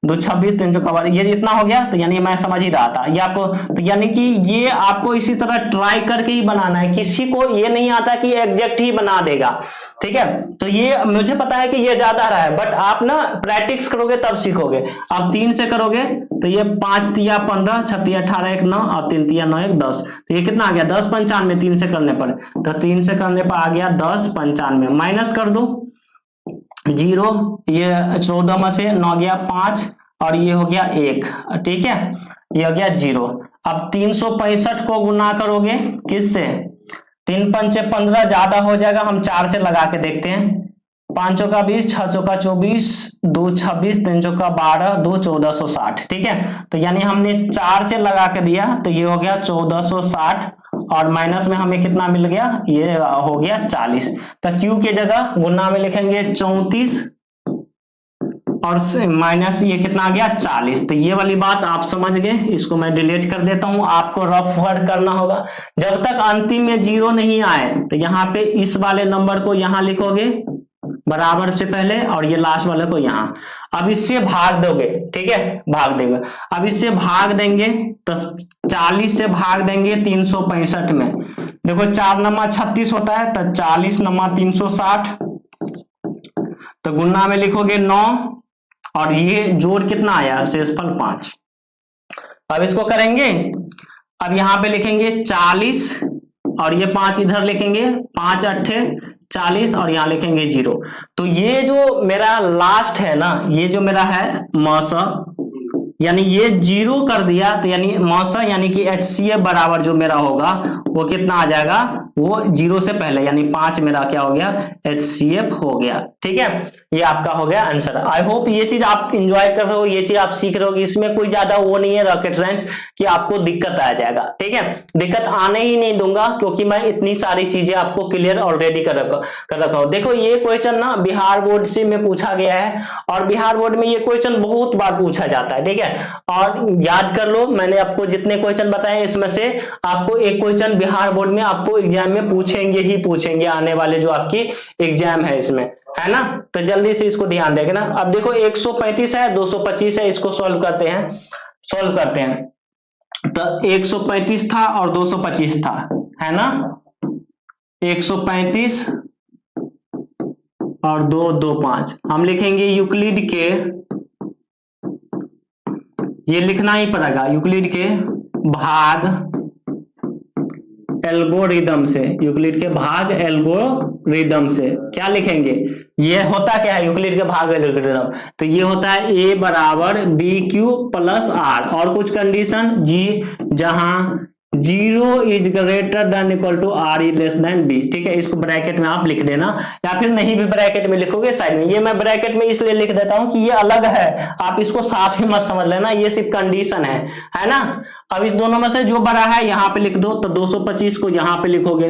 2 26 3 चौका 12, ये इतना हो गया। तो यानी मैं समझ ही रहा था ये आपको, तो यानी कि ये आपको इसी तरह ट्राई करके ही बनाना है, किसी को ये नहीं आता कि एग्जैक्ट ही बना देगा। ठीक है, तो ये मुझे पता है कि ये ज्यादा रहा है, बट आप ना प्रैक्टिस करोगे तब सीखोगे। अब 3 से करोगे तो ये 5 तिया 15 6 तिया 18 1 9 और 3 तिया 9 1 10, तो ये कितना आ गया 10 95 3 से करने पर, तो 3 से करने पर आ गया 10 95, माइनस कर दो 0, ये 14 में से 9 गया 5 और ये हो गया 1। ठीक है, ये हो गया 0। अब 365 को गुना करोगे किससे, 3 5 15 ज्यादा हो जाएगा, हम 4 से लगा के देखते हैं। 5 चौका 20 6 चौका 24 2 26 3 चौका 12 2 1460। ठीक है, तो यानी हमने 4 से लगा के दिया तो ये हो गया 1460 और माइनस में हमें कितना मिल गया, ये हो गया 40। तो q के जगह गुना में लिखेंगे 34 और माइनस ये कितना आ गया 40। तो ये वाली बात आप समझ गए, इसको मैं डिलीट कर देता हूं। आपको रफ वर्क करना होगा, जब तक अंतिम में 0 नहीं आए तो यहाँ पे इस वाले नंबर को यहाँ लिखोगे बराबर से पहले और ये लास्ट वाले को यहाँ। अब इससे भाग दोगे, ठीक है, भाग देगा। अब इससे भाग देंगे तो 40 से भाग देंगे 365 में। देखो 4 नमा 36 होता है, तो 40 नमा 360, तो गुना में लिखोगे 9 और ये जोड़ कितना आया, शेषफल 5। अब इसको करेंगे, अब यहाँ पे लिखेंगे 40 और ये 5 इधर लिखेंगे, 5 अट्ठे 40 और यहाँ लिखेंगे 0। तो ये जो मेरा लास्ट है ना, ये जो मेरा है मौसा, यानी ये 0 कर दिया तो यानी मौसा यानी कि HCF बराबर जो मेरा होगा वो कितना आ जाएगा, वो 0 से पहले यानी 5 मेरा क्या हो गया, HCF हो गया। ठीक है, ये आपका हो गया आंसर। आई होप ये चीज आप इंजॉय कर रहे हो, ये चीज आप सीख रहे हो। इसमें कोई ज्यादा वो नहीं है रॉकेट साइंस कि आपको दिक्कत आ जाएगा। ठीक है, दिक्कत आने ही नहीं दूंगा क्योंकि मैं इतनी सारी चीजें आपको क्लियर ऑलरेडी कर रखा हूं। देखो ये क्वेश्चन ना बिहार बोर्ड से में पूछा गया है और बिहार बोर्ड में ये क्वेश्चन बहुत बार पूछा जाता है। ठीक है, और याद कर लो, मैंने आपको जितने क्वेश्चन बताए इसमें से आपको एक क्वेश्चन बिहार बोर्ड में आपको एग्जाम में पूछेंगे ही पूछेंगे, आने वाले जो आपकी एग्जाम है इसमें, है ना। तो जल्दी से इसको ध्यान देगा ना। अब देखो 135 है, 225 है, इसको सॉल्व करते हैं। तो 135 था और 225 था, है ना। 135 और 225 हम लिखेंगे यूक्लिड के, ये लिखना ही पड़ेगा, यूक्लिड के भाग एल्गोरिदम से, यूक्लिड के भाग एल्गोरिदम से क्या लिखेंगे, ये होता क्या है यूक्लिड के भाग एल्गोरिदम, तो ये होता है a बराबर BQ प्लस R और कुछ कंडीशन G जहां 0 is greater than equal to R is less than B। ठीक है, इसको ब्रैकेट में आप लिख देना या फिर नहीं भी ब्रैकेट में लिखोगे साइड में। ये मैं ब्रैकेट में इसलिए लिख देता हूं कि ये अलग है, आप इसको साथ में मत समझ लेना, ये सिर्फ कंडीशन है ना। अब इस दोनों में से जो बड़ा है यहाँ पे लिख दो, तो 225 को यहाँ पे लिखोगे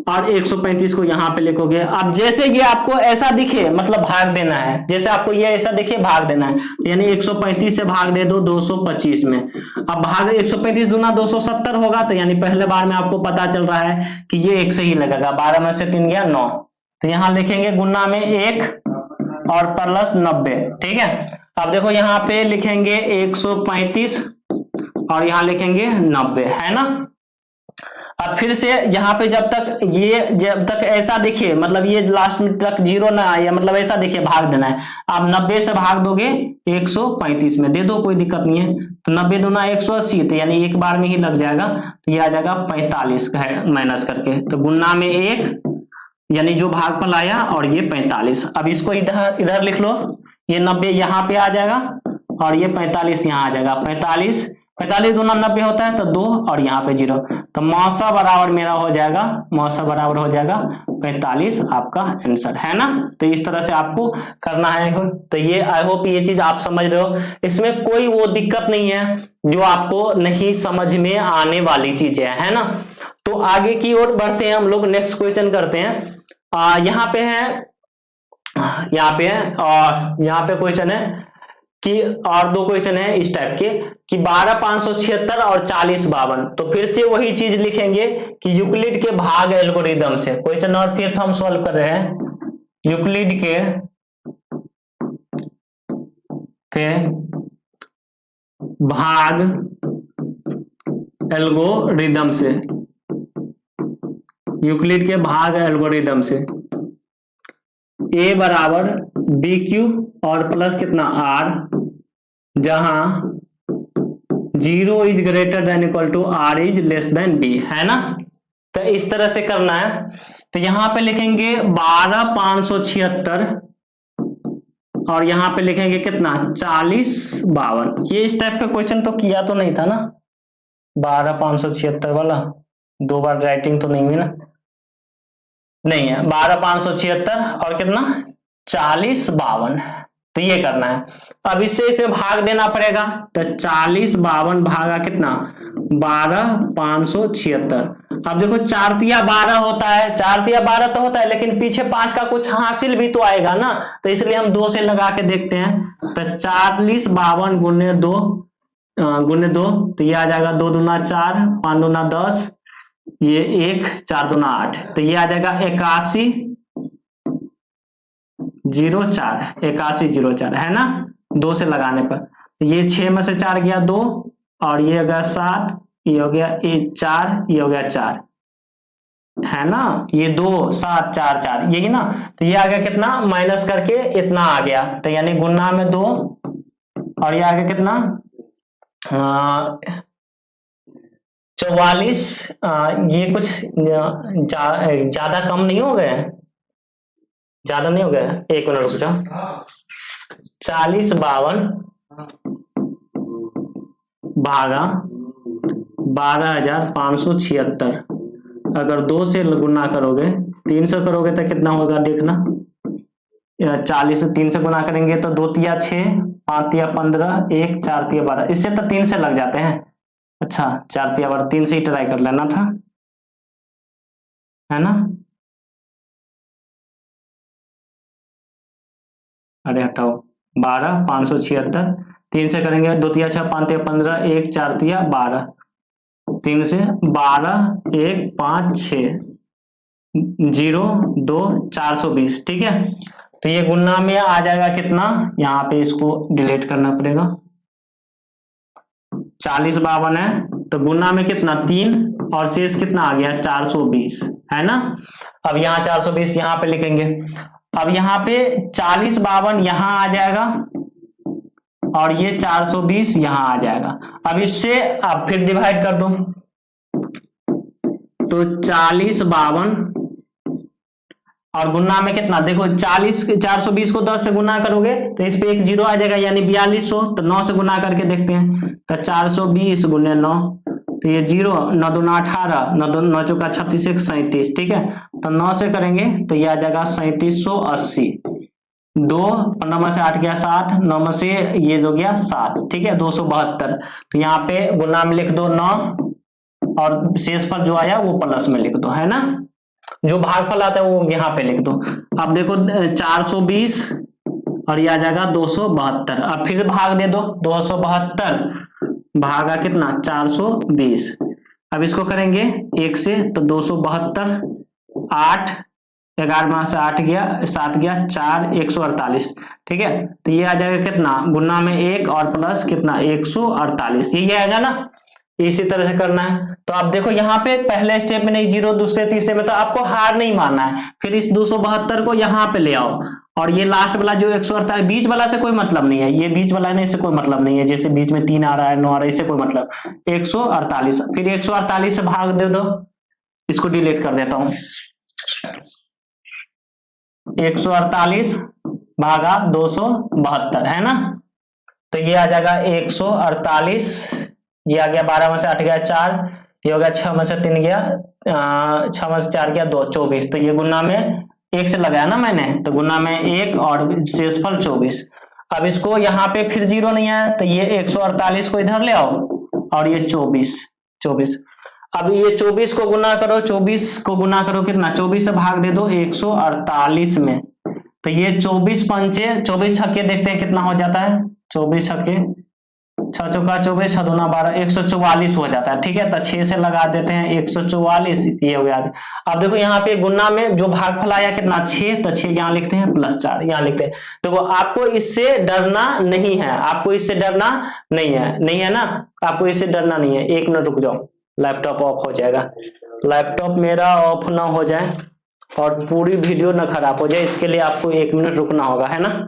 और 135 को यहाँ पे लिखोगे। अब जैसे ये आपको ऐसा दिखे मतलब भाग देना है, जैसे आपको ये ऐसा दिखे भाग देना है, यानी 135 से भाग दे दो 225 में। अब भाग 135 दूना 270 होगा, तो यानी पहले बार में आपको पता चल रहा है कि ये 1 से ही लगेगा, 12 में से 3 गया 9, तो यहाँ लिखेंगे गुना में 1 और प्लस 90। ठीक है, अब देखो यहाँ पे लिखेंगे 135 और यहाँ लिखेंगे 90, है ना। अब फिर से यहाँ पे जब तक ऐसा दिखे मतलब ये लास्ट में तक 0 ना आए, मतलब ऐसा दिखे भाग देना है। आप 90 से भाग दोगे 135 में, दे दो कोई दिक्कत नहीं है। तो 90 दूना 180, तो यानी एक बार में ही लग जाएगा, तो ये आ जाएगा 45 माइनस करके, तो गुना में 1 यानी जो भागफल आया और ये 45। अब इसको इधर लिख लो, ये 90 यहाँ पे आ जाएगा और ये 45 यहाँ आ जाएगा। 45 दूना 90 होता है, तो 2 और यहाँ पे 0, तो मौसा बराबर मेरा हो जाएगा, मौसा बराबर हो जाएगा 45 आपका आंसर, है ना। तो इस तरह से आपको करना है। तो ये आई होप ये चीज आप समझ रहे हो, इसमें कोई वो दिक्कत नहीं है जो आपको नहीं समझ में आने वाली चीजें है ना। तो आगे की ओर बढ़ते हैं हम लोग, नेक्स्ट क्वेश्चन करते हैं। यहाँ पे और यहाँ पे क्वेश्चन है कि और 2 क्वेश्चन है इस टाइप के कि 12,576 और 40,52। तो फिर से वही चीज लिखेंगे कि यूक्लिड के भाग एल्गोरिदम से क्वेश्चन और फिर हम सॉल्व कर रहे हैं। यूक्लिड के भाग एल्गोरिदम से, यूक्लिड के भाग एल्गोरिदम से a बराबर BQ और प्लस कितना R जहां 0 is greater than equal to R is less than B, है ना। तो इस तरह से करना है। तो यहां पे लिखेंगे 12,576 और यहां पे लिखेंगे कितना 40,52। ये इस टाइप का क्वेश्चन तो किया तो नहीं था ना, 12,576 वाला 2 बार राइटिंग तो नहीं हुई ना, नहीं है। 12,576 और कितना 40,52, तो ये करना है। अब इससे इसमें भाग देना पड़ेगा, तो 40,52 भागा कितना 12,576, अब देखो 4 तिया 12 होता है, 4 तिया 12 तो होता है, लेकिन पीछे 5 का कुछ हासिल भी तो आएगा ना, तो इसलिए हम 2 से लगा के देखते हैं। तो 40 52 गुने 2 तो ये आ जाएगा 2 दूना 4, 5 दूना 10, ये 1 4 दूना 8, तो ये आ जाएगा 8104 है ना, 2 से लगाने पर। ये 6 में से 4 गया 2, और ये हो गया 7, ये हो गया 4, ये हो गया 4, है ना, ये 2 7 4 4 यही ना, तो ये आ गया कितना, माइनस करके इतना आ गया, तो यानी गुना में 2, और ये आ गया कितना 44। ये कुछ ज्यादा कम नहीं हो गए, ज्यादा नहीं हो गया, एक मिनट रुक जाओ। 40 52 भागा 12,576, अगर 2 से गुना करोगे, 300 करोगे तो कितना होगा देखना, 40 से 3 से गुना करेंगे तो 2 तिया 6, 5 तिया 15, 1 4 तिया 12, इससे तो 3 से लग जाते हैं। अच्छा 4 तिया 12, 3 से ही ट्राई कर लेना था, है ना। अरे हटाओ, 12,576, 3 से करेंगे, 2 तिया 6, 5 तिया 15, 1 4 तिया 12, 3 से 12, 1 5 6 0 2 420, ठीक है। तो ये गुना में आ जाएगा कितना, यहाँ पे इसको डिलीट करना पड़ेगा, 40 52 है, तो गुना में कितना 3, और शेष कितना आ गया 420, है ना। अब यहाँ 420 यहाँ पे लिखेंगे, अब यहाँ पे 40 52 यहाँ आ जाएगा, और ये 420 यहाँ आ जाएगा। अब इससे अब फिर डिवाइड कर दो, तो 40 52 और गुना में कितना, देखो 420 को 10 से गुना करोगे तो इस पे एक 0 आ जाएगा, यानी 4200, तो 9 से गुना करके देखते हैं, तो 420 गुने 9, तो ये 0, 9 दूना 18, 9 चौका 36, 1 37, ठीक है। तो 9 से करेंगे तो ये आ जाएगा 3780, 2 15 में से 8 गया 7, 9 में से ये हो गया 7, ठीक है, 272। तो यहाँ पे गुना में लिख दो 9, और शेष पर जो आया वो प्लस में लिख दो, है ना, जो भागफल आता है वो यहाँ पे लिख दो। अब देखो 420 और ये आ जाएगा 272, अब फिर भाग दे दो, 272 भागा कितना 420, अब इसको करेंगे 1 से, तो 272, 8 11 में से 8 गया 7 गया 4 148, ठीक है। तो ये आ जाएगा कितना, गुना में 1 और प्लस कितना 148, यही आएगा ना। इसी तरह से करना है। तो आप देखो यहाँ पे पहले स्टेप में नहीं 0, दूसरे तीसरे में, तो आपको हार नहीं मानना है। फिर इस 272 को यहाँ पे ले आओ, और ये लास्ट वाला जो 148, बीच वाला से कोई मतलब नहीं है, ये बीच वाला नहीं, इससे कोई मतलब नहीं है, जैसे बीच में 3 आ रहा है 9 आ रहा है, इससे कोई मतलब। 148, फिर 148 से भाग दे दो, इसको डिलीट कर देता हूं। 148 भागा 272, है ना, तो ये आ जाएगा 148, ये आ गया 12 में से 8 गया 4, ये हो गया 6 में से 3 गया 6 में से 4 गया 2 24, तो ये गुना में 1 से लगाया ना मैंने, तो गुना में 1 और शेषफल 24। अब इसको यहाँ पे फिर 0 नहीं आया, तो ये 148 को इधर ले आओ, और ये 24। अब ये 24 को गुना करो, 24 को गुना करो कितना, 24 से भाग दे दो 148 में, तो ये 24 पंचे 24 छक्के देखते हैं कितना हो जाता है, 24 छक्के 6 चौका 24, 6 दूना 12, 144 हो जाता है, ठीक है। तो 6 से लगा देते हैं 144, ये हो गया। अब देखो यहाँ पे गुना में जो भागफल आया कितना 6, तो 6 यहाँ लिखते हैं प्लस 4 यहाँ लिखते हैं। देखो आपको इससे डरना नहीं है, आपको इससे डरना नहीं है ना, आपको इससे डरना नहीं है। 1 मिनट रुक जाओ, लैपटॉप ऑफ हो जाएगा, लैपटॉप मेरा ऑफ ना हो जाए और पूरी वीडियो ना खराब हो जाए, इसके लिए आपको 1 मिनट रुकना होगा, है ना।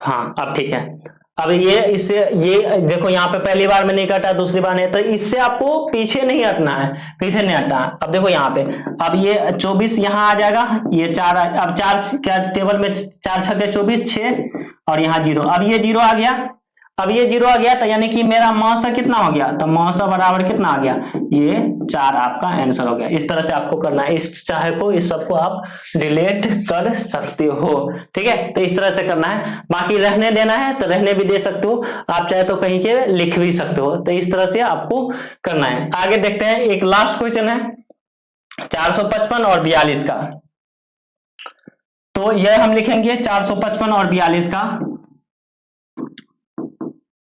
हाँ अब ठीक है। अब ये इससे ये देखो यहाँ पे पहली बार में नहीं काटा, दूसरी बार नहीं, तो इससे आपको पीछे नहीं हटना है, पीछे नहीं हटना है। अब देखो यहाँ पे, अब ये 24 यहाँ आ जाएगा, ये 4, अब 4 क्या टेबल में 4 छक्के 24 6, और यहाँ 0, अब ये 0 आ गया, अब ये 0 आ गया तो यानी कि मेरा मौसा कितना हो गया, तो मौसा बराबर कितना आ गया, ये 4 आपका आंसर हो गया। इस तरह से आपको करना है, इस चाहे को इस सबको आप रिलेट कर सकते हो, ठीक है। तो इस तरह से करना है, बाकी रहने देना है तो रहने भी दे सकते हो, आप चाहे तो कहीं के लिख भी सकते हो। तो इस तरह से आपको करना है। आगे देखते हैं, एक लास्ट क्वेश्चन है 455 और 42 का। तो यह हम लिखेंगे 455 और 42 का,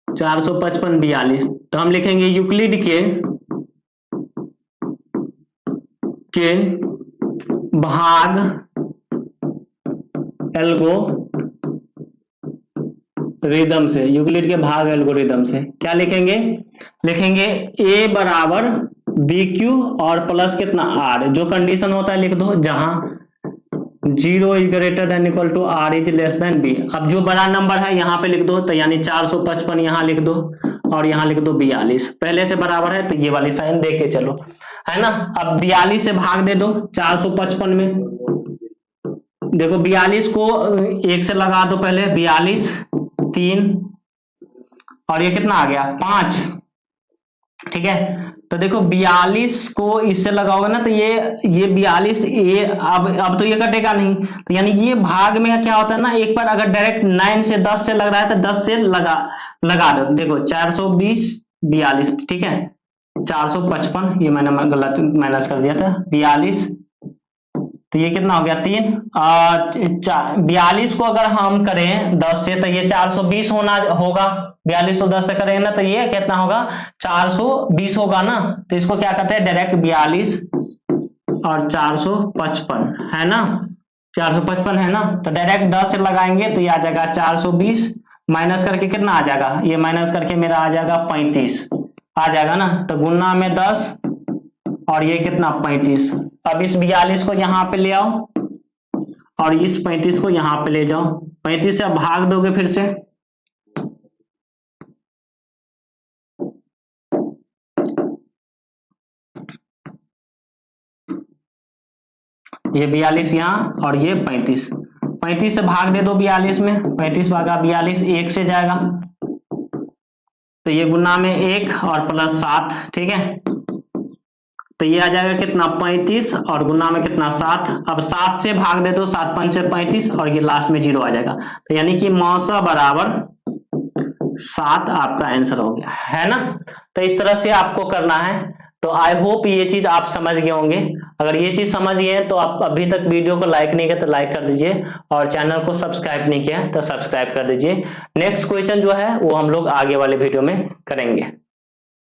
455 42, तो हम लिखेंगे यूक्लिड के भाग एल्गोरिदम से, यूक्लिड के भाग एल्गोरिदम से क्या लिखेंगे, लिखेंगे a बराबर बी क्यू और प्लस कितना r, जो कंडीशन होता है लिख दो, जहां 0 is greater than equal to r is less than b। अब जो बड़ा नंबर है यहाँ पे लिख दो, तो यानी 455 यहाँ लिख दो और यहाँ लिख दो 42, पहले से बराबर है तो ये वाली साइन दे के चलो, है ना। अब 42 से भाग दे दो 455 में, देखो 42 को 1 से लगा दो पहले, 42 3 और ये कितना आ गया 5, ठीक है। तो देखो 42 को इससे लगाओगे ना तो ये 42 ये अब तो ये कटेगा नहीं, तो यानी ये भाग में क्या होता है ना, एक बार अगर डायरेक्ट 9 से 10 से लग रहा है तो 10 से लगा दो, देखो 420 42, ठीक है 455, ये मैंने गलत माइनस कर दिया था 42, तो ये कितना हो गया 3, 42 को अगर हम करें 10 से तो ये 420 होगा, 42 को 10 से करेंगे ना तो ये कितना होगा 420 होगा ना। तो इसको क्या करते हैं डायरेक्ट 42 और 455 है ना, 455 है ना, तो डायरेक्ट 10 से लगाएंगे तो ये आ जाएगा 420 माइनस करके कितना आ जाएगा, ये माइनस करके मेरा आ जाएगा 35 आ जाएगा ना, तो गुना में 10 और ये कितना 35। अब इस 42 को यहाँ पे ले आओ और इस 35 को यहाँ पे ले जाओ, 35 से भाग दोगे फिर से, ये 42 यहाँ और ये 35, 35 से भाग दे दो 42 में, 35 भागा 42 1 से जाएगा, तो ये गुना में 1 और प्लस 7, ठीक है। तो ये आ जाएगा कितना 35 और गुना में कितना 7, अब 7 से भाग दे दो, 7 5 से 35 और ये लास्ट में 0 आ जाएगा, तो यानी कि मौसा बराबर 7 आपका आंसर हो गया, है ना। तो इस तरह से आपको करना है। तो आई होप ये चीज आप समझ गए होंगे। अगर ये चीज समझ गए तो आप अभी तक वीडियो को लाइक नहीं किया तो लाइक कर दीजिए और चैनल को सब्सक्राइब नहीं किया तो सब्सक्राइब कर दीजिए। नेक्स्ट क्वेश्चन जो है वो हम लोग आगे वाले वीडियो में करेंगे।